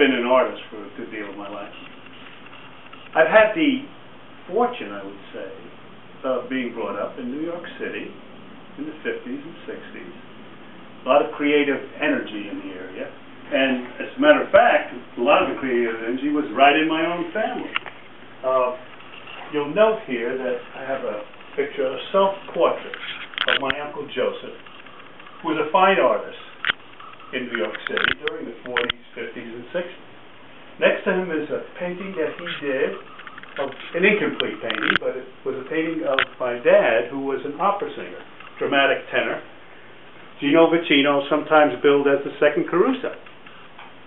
been an artist for a good deal of my life. I've had the fortune, I would say, of being brought up in New York City in the 50s and 60s. A lot of creative energy in the area. And as a matter of fact, a lot of the creative energy was right in my own family. You'll note here that I have a picture, a self-portrait of my Uncle Joseph, who was a fine artist in New York City during the 40s, 50s, and 60s. Next to him is a painting that he did, an incomplete painting, but it was a painting of my dad, who was an opera singer, dramatic tenor. Vicino, sometimes billed as the second Caruso.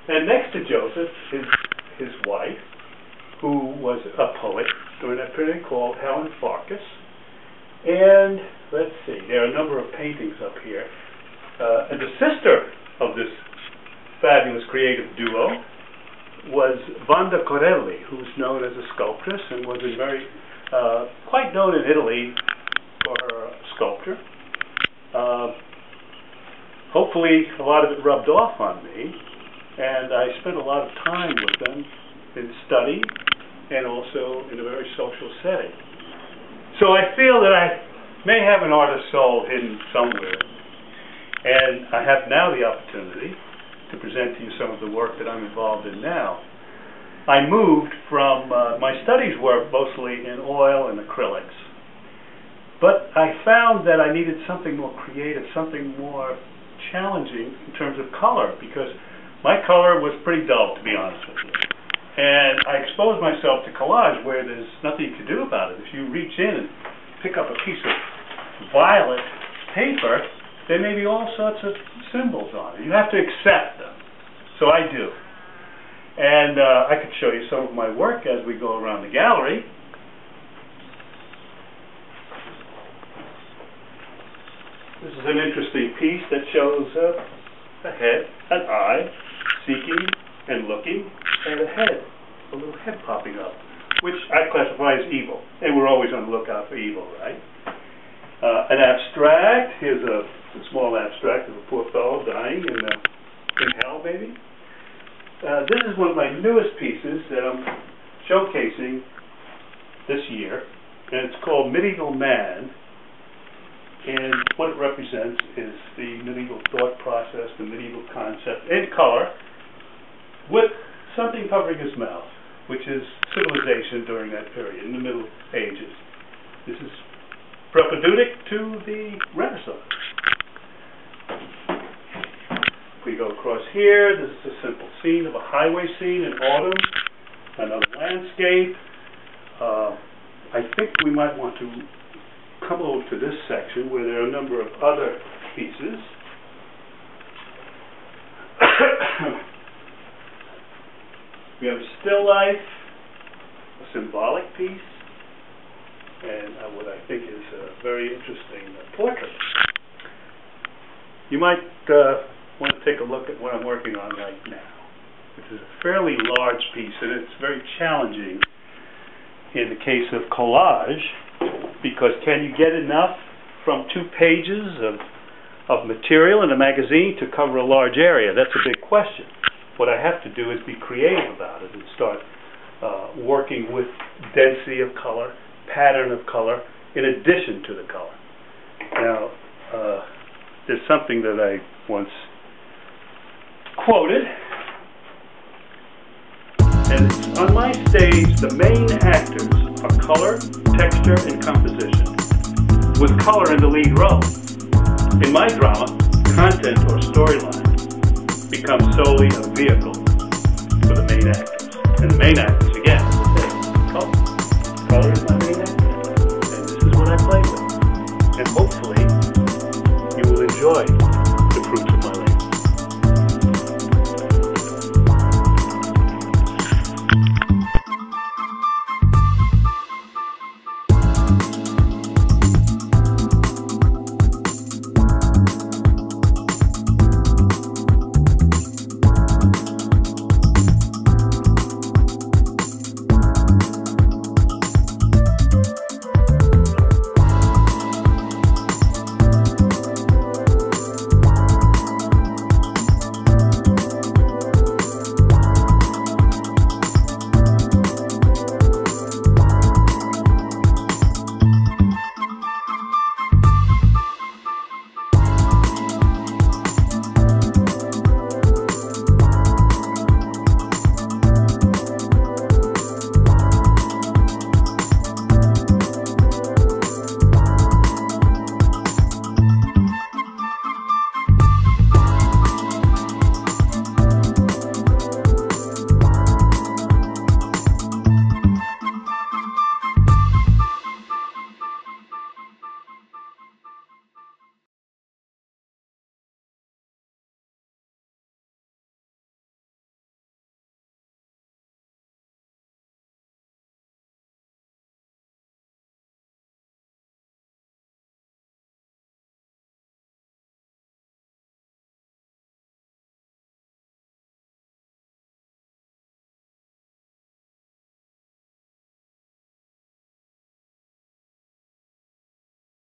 And next to Joseph is his wife, who was a poet during that period, called Helen Farkas. And let's see, there are a number of paintings up here. And the sister of this fabulous creative duo was Wanda Corelli, who's known as a sculptress and was quite known in Italy for her sculpture. Hopefully a lot of it rubbed off on me, and I spent a lot of time with them in study and also in a very social setting. So I feel that I may have an artist's soul hidden somewhere, and I have now the opportunity to present to you some of the work that I'm involved in now. I moved from, my studies were mostly in oil and acrylics, but I found that I needed something more creative, something more challenging in terms of color, because my color was pretty dull, to be honest with you. And I exposed myself to collage where there's nothing you can do about it. If you reach in and pick up a piece of violet paper, there may be all sorts of symbols on it. You have to accept them. So I do. And I could show you some of my work as we go around the gallery. This is an interesting piece that shows a head, an eye, seeking and looking, and a head, a little head popping up, which I classify as evil. And we're always on the lookout for evil, right? An abstract, here's a small abstract of a poor fellow dying in hell, maybe. This is one of my newest pieces that I'm showcasing this year, and it's called Medieval Man. And what it represents is the medieval thought process, the medieval concept, in color, with something covering his mouth, which is civilization during that period, in the Middle Ages. This is propedeutic to the Renaissance. If we go across here, this is a simple scene of a highway scene in autumn, another landscape. I think we might want to come over to this section where there are a number of other pieces. We have a still life, a symbolic piece, and what I think is a very interesting portrait. You might want to take a look at what I'm working on right now, which is a fairly large piece, and it's very challenging in the case of collage, because can you get enough from 2 pages of material in a magazine to cover a large area? That's a big question. What I have to do is be creative about it and start working with density of color, pattern of color, in addition to the color. Now, there's something that I once quoted, and on my stage, the main actors are color, texture, and composition, with color in the lead role. In my drama, content or storyline becomes solely a vehicle for the main actors. And the main actors, again, as I say, color. Color is my main actor, and this is what I play with. And hopefully, you will enjoy